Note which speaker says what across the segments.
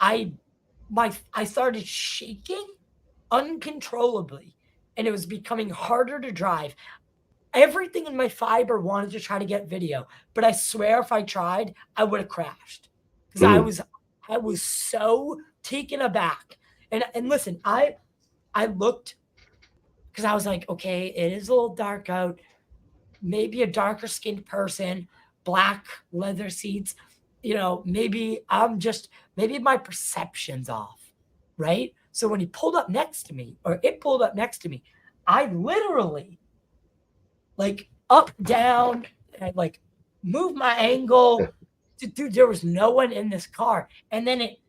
Speaker 1: I started shaking uncontrollably, and it was becoming harder to drive. Everything in my fiber wanted to try to get video, but I swear if I tried, I would have crashed because I was so taken aback. And listen, I looked because I was like, okay, it is a little dark out. Maybe a darker skinned person, black leather seats. Maybe maybe my perception's off, right? So when he pulled up next to me, or it pulled up next to me, I literally like up, down, and like move my angle. Dude, there was no one in this car. And then it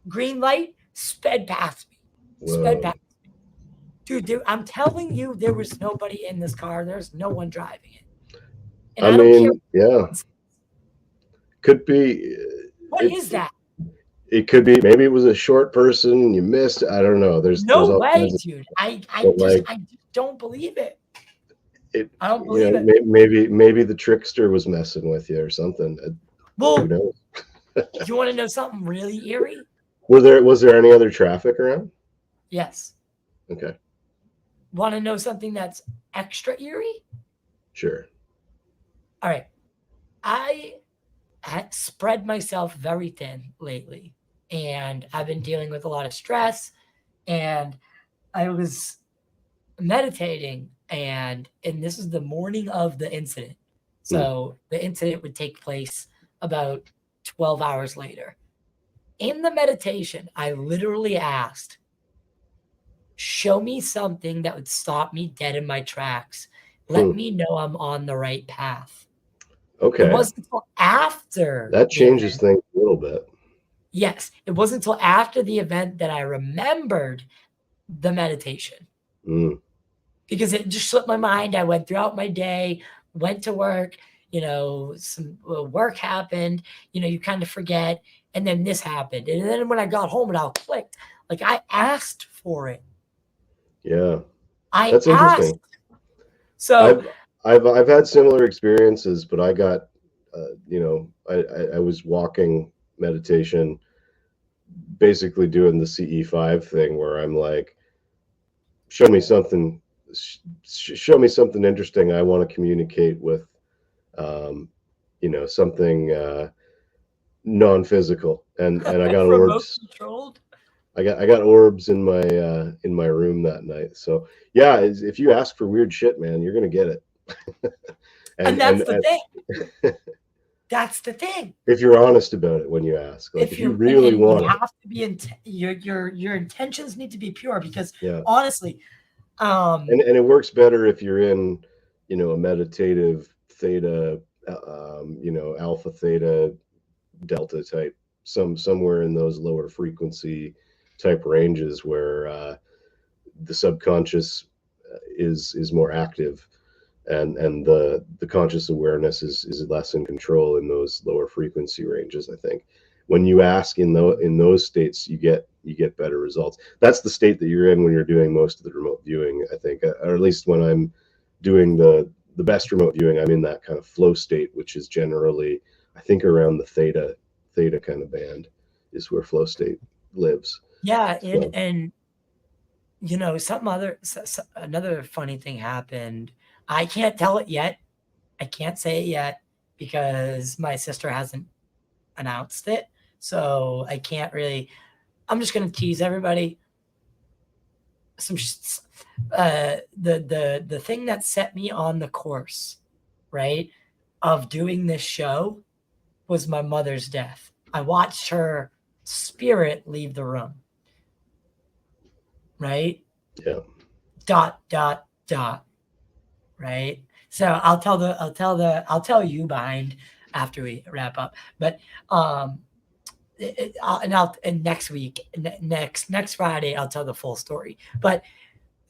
Speaker 1: green light sped past me. Sped past me. Dude, I'm telling you, there was nobody in this car. There's no one driving it. And
Speaker 2: I mean, yeah. Could be.
Speaker 1: What is that?
Speaker 2: It could be, maybe it was a short person you missed. I don't know. There's
Speaker 1: no
Speaker 2: all
Speaker 1: way,
Speaker 2: kinds of,
Speaker 1: dude. I
Speaker 2: like,
Speaker 1: just don't believe it.
Speaker 2: I
Speaker 1: don't believe it.
Speaker 2: Maybe the trickster was messing with you or something.
Speaker 1: Well,
Speaker 2: who knows?
Speaker 1: You want to know something really eerie?
Speaker 2: Was there any other traffic around?
Speaker 1: Yes.
Speaker 2: Okay.
Speaker 1: Want to know something that's extra eerie?
Speaker 2: Sure.
Speaker 1: All right. I had spread myself very thin lately, and I've been dealing with a lot of stress, and I was meditating, and this is the morning of the incident. So the incident would take place about 12 hours later. In the meditation, I literally asked, show me something that would stop me dead in my tracks. Let me know I'm on the right path.
Speaker 2: Okay.
Speaker 1: It wasn't until after.
Speaker 2: That changes things a little bit.
Speaker 1: Yes. It wasn't until after the event that I remembered the meditation. Because it just slipped my mind. I went throughout my day, went to work, some work happened, you kind of forget. And then this happened. And then when I got home, it all clicked. Like, I asked for it.
Speaker 2: Yeah.
Speaker 1: That's interesting. So
Speaker 2: I've had similar experiences, but I got, I was walking meditation, basically doing the CE5 thing where I'm like, show me something interesting. I want to communicate with, something non-physical, and I got orbs.
Speaker 1: Controlled.
Speaker 2: I got orbs in my room that night. So yeah, if you ask for weird shit, man, you're gonna get it.
Speaker 1: and that's the thing. That's the thing.
Speaker 2: If you're honest about it when you ask, like if you really want,
Speaker 1: you have to be your intentions need to be pure, because honestly,
Speaker 2: and it works better if you're in, a meditative theta, alpha, theta, delta type, somewhere in those lower frequency type ranges where the subconscious is more active, and the conscious awareness is less in control in those lower frequency ranges. I think when you ask in those states, you get better results. That's the state that you're in when you're doing most of the remote viewing, I think, or at least when I'm doing the best remote viewing, I'm in that kind of flow state, which is generally, I think, around the theta kind of band is where flow state lives.
Speaker 1: Yeah. And another funny thing happened. I can't tell it yet. I can't say it yet because my sister hasn't announced it. So I can't really, I'm just going to tease everybody. The thing that set me on the course, right, of doing this show was my mother's death. I watched her spirit leave the room. Right?
Speaker 2: Yeah. ...
Speaker 1: Right? So I'll tell you behind after we wrap up. But next week, next Friday, I'll tell the full story. But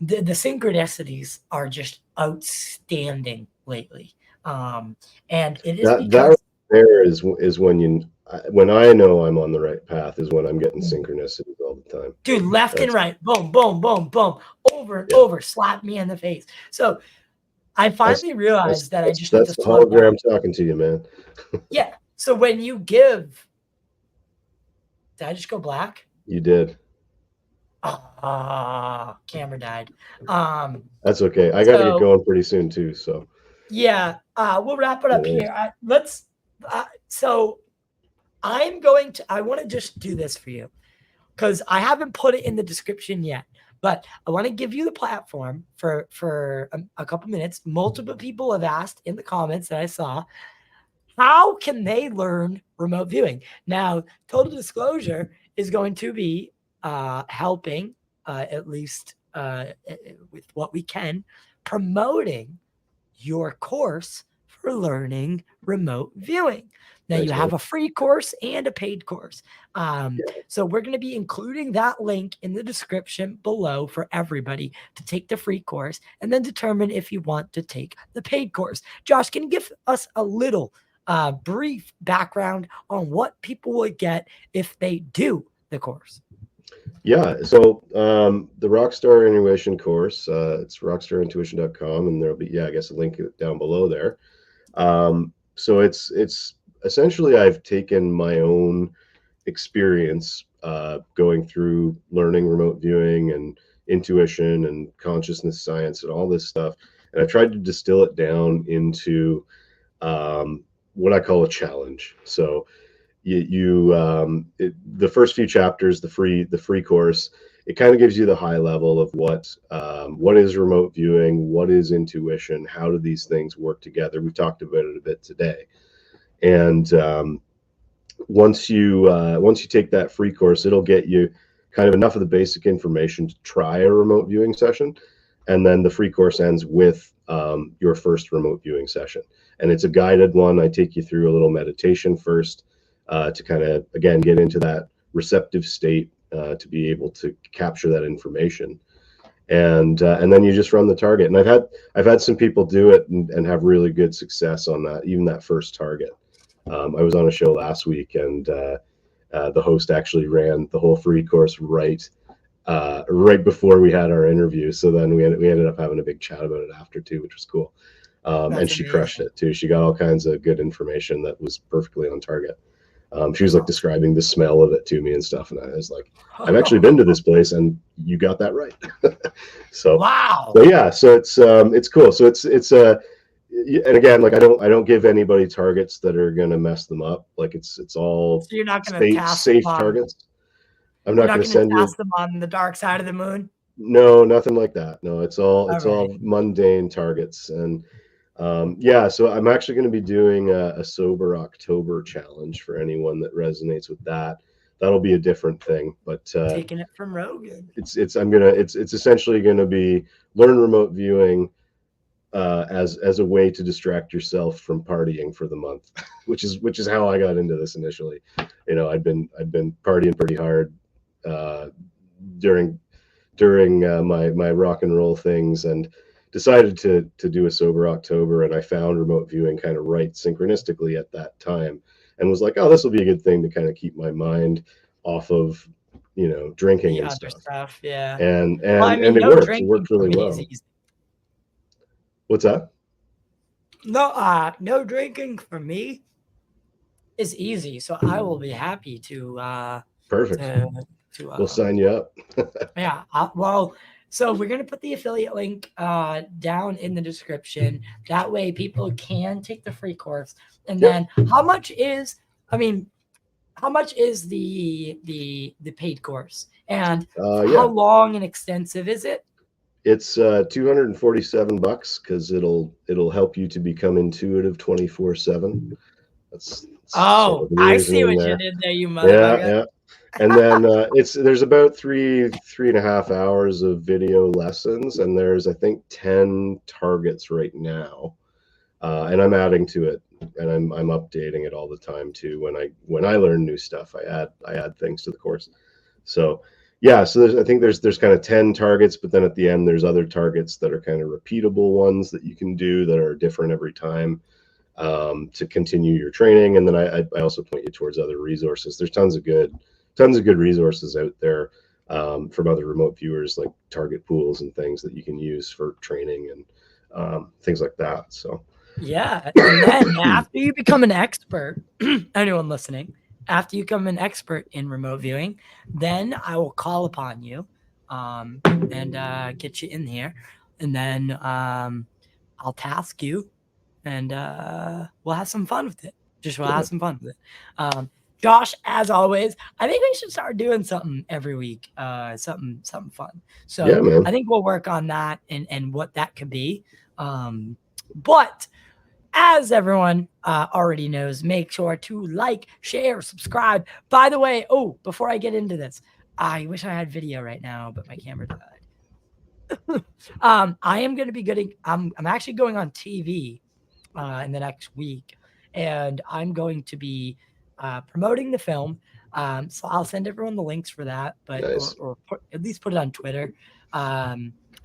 Speaker 1: the synchronicities are just outstanding lately. And it is
Speaker 2: that there is when I know I'm on the right path is when I'm getting synchronicities all the time.
Speaker 1: Dude, left and right, boom, boom, boom, boom, over and over, slap me in the face. So I finally realized that I just
Speaker 2: that's the hologram talking to you, man.
Speaker 1: Yeah. So when you give Did I just go black?
Speaker 2: You did.
Speaker 1: Camera died.
Speaker 2: That's okay. I got to get going pretty soon too. So
Speaker 1: yeah, we'll wrap it up here. So I want to just do this for you because I haven't put it in the description yet, but I want to give you the platform for a couple minutes. Multiple people have asked in the comments that I saw, how can they learn remote viewing? Now, total disclosure is going to be helping, at least with what we can, promoting your course for learning remote viewing. Now, you have a free course and a paid course. So we're going to be including that link in the description below for everybody to take the free course and then determine if you want to take the paid course. Josh, can you give us a little brief background on what people would get if they do the course?
Speaker 2: Yeah, so the Rockstar Intuition course, it's rockstarintuition.com, and there'll be, I guess, a link down below there. So it's essentially, I've taken my own experience going through learning remote viewing and intuition and consciousness science and all this stuff, and I tried to distill it down into what I call a challenge. So the first few chapters, the free course, it kind of gives you the high level of what is remote viewing, what is intuition, how do these things work together. We talked about it a bit today, and once you take that free course, it'll get you kind of enough of the basic information to try a remote viewing session, and then the free course ends with your first remote viewing session, and it's a guided one. I take you through a little meditation first to kind of, again, get into that receptive state to be able to capture that information, and then you just run the target. And I've had some people do it and have really good success on that, even that first target. I was on a show last week, and the host actually ran the whole free course right before we had our interview. So then we ended up having a big chat about it after too, which was cool. And she crushed it too. She got all kinds of good information that was perfectly on target. She was like describing the smell of it to me and stuff, and I was like, I've actually been to this place, and you got that right. So
Speaker 1: wow.
Speaker 2: So yeah, so it's cool. So it's and again, like I don't give anybody targets that are gonna mess them up. Like it's all
Speaker 1: so you're not gonna
Speaker 2: safe targets. I'm not gonna send you
Speaker 1: them on the dark side of the moon.
Speaker 2: No, nothing like that. No, it's all mundane targets. And yeah, so I'm actually going to be doing a sober October challenge for anyone that resonates with that. That'll be a different thing, but
Speaker 1: taking it from Rogan.
Speaker 2: It's essentially going to be learn remote viewing as a way to distract yourself from partying for the month, which is how I got into this initially. You know, I'd been partying pretty hard during my rock and roll things, and decided to do a sober October, and I found remote viewing kind of right synchronistically at that time, and was like, oh, this will be a good thing to kind of keep my mind off of, you know, drinking and stuff.
Speaker 1: Yeah.
Speaker 2: And it works. It worked really well. What's that?
Speaker 1: No drinking for me is easy, so I will be happy to
Speaker 2: perfect. We'll sign you up.
Speaker 1: Yeah. Well, so we're going to put the affiliate link down in the description. That way people can take the free course. And then how much is the paid course? And how long and extensive is it?
Speaker 2: It's $247 because it'll help you to become intuitive 24/7. That's
Speaker 1: I see what you did there, you motherfucker.
Speaker 2: Yeah. And then there's about 3.5 hours of video lessons, and there's, I think, 10 targets right now, and I'm adding to it, and I'm updating it all the time too. When I learn new stuff, I add things to the course. So yeah, so I think there's kind of 10 targets, but then at the end there's other targets that are kind of repeatable ones that you can do that are different every time to continue your training. And then I also point you towards other resources. There's tons of good resources out there from other remote viewers, like target pools and things that you can use for training and things like that. So
Speaker 1: yeah, and then after you become an expert, anyone listening, after you become an expert in remote viewing, then I will call upon you and get you in here. And then I'll task you and we'll have some fun with it. We'll have some fun with it. Josh, as always, I think we should start doing something every week, something fun. So
Speaker 2: Yeah,
Speaker 1: I think we'll work on that and what that could be. But as everyone already knows, make sure to like, share, subscribe. By the way, before I get into this, I wish I had video right now, but my camera died. I am going to be getting, I'm actually going on TV in the next week, and I'm going to be promoting the film. So I'll send everyone the links for that, but
Speaker 2: nice.
Speaker 1: or at least put it on Twitter.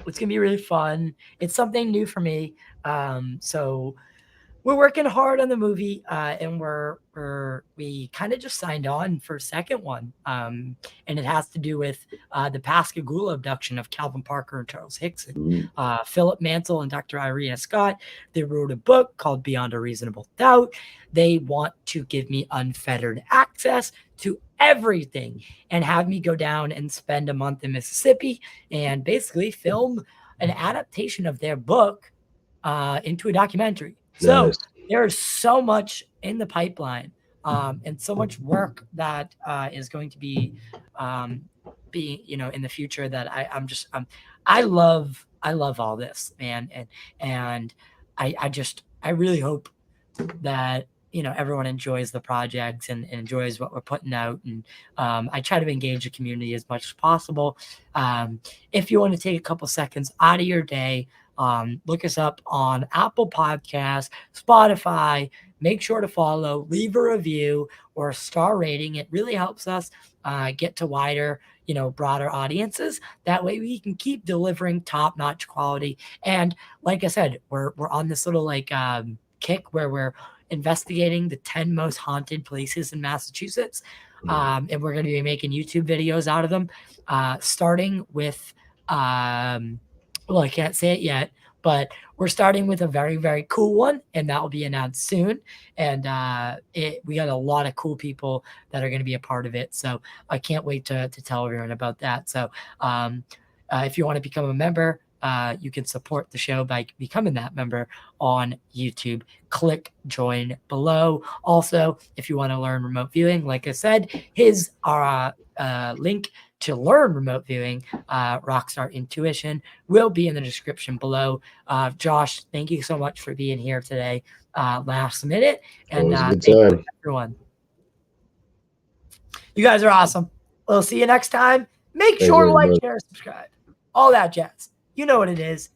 Speaker 1: It's gonna be really fun. It's something new for me. So we're working hard on the movie, and we kind of just signed on for a second one, and it has to do with the Pascagoula abduction of Calvin Parker and Charles Hickson. Philip Mansell and Dr. Irina Scott, they wrote a book called Beyond a Reasonable Doubt. They want to give me unfettered access to everything and have me go down and spend a month in Mississippi and basically film an adaptation of their book into a documentary. So there's so much in the pipeline, and so much work that is going to be being, in the future that I love all this, man. And I really hope that, everyone enjoys the projects and enjoys what we're putting out. And I try to engage the community as much as possible. If you want to take a couple seconds out of your day, look us up on Apple Podcasts, Spotify. Make sure to follow, leave a review or a star rating. It really helps us get to wider, broader audiences. That way we can keep delivering top-notch quality. And like I said, we're on this little kick where we're investigating the 10 most haunted places in Massachusetts. And we're going to be making YouTube videos out of them, starting with well, I can't say it yet, but we're starting with a very, very cool one, and that will be announced soon. And we got a lot of cool people that are going to be a part of it. So I can't wait to tell everyone about that. So if you want to become a member, you can support the show by becoming that member on YouTube. Click join below. Also, if you want to learn remote viewing, like I said, his link to learn remote viewing, Rockstar Intuition, will be in the description below. Josh, thank you so much for being here today, last minute. And thank you, everyone. You guys are awesome. We'll see you next time. Make sure to like, share, subscribe. All that jazz. You know what it is.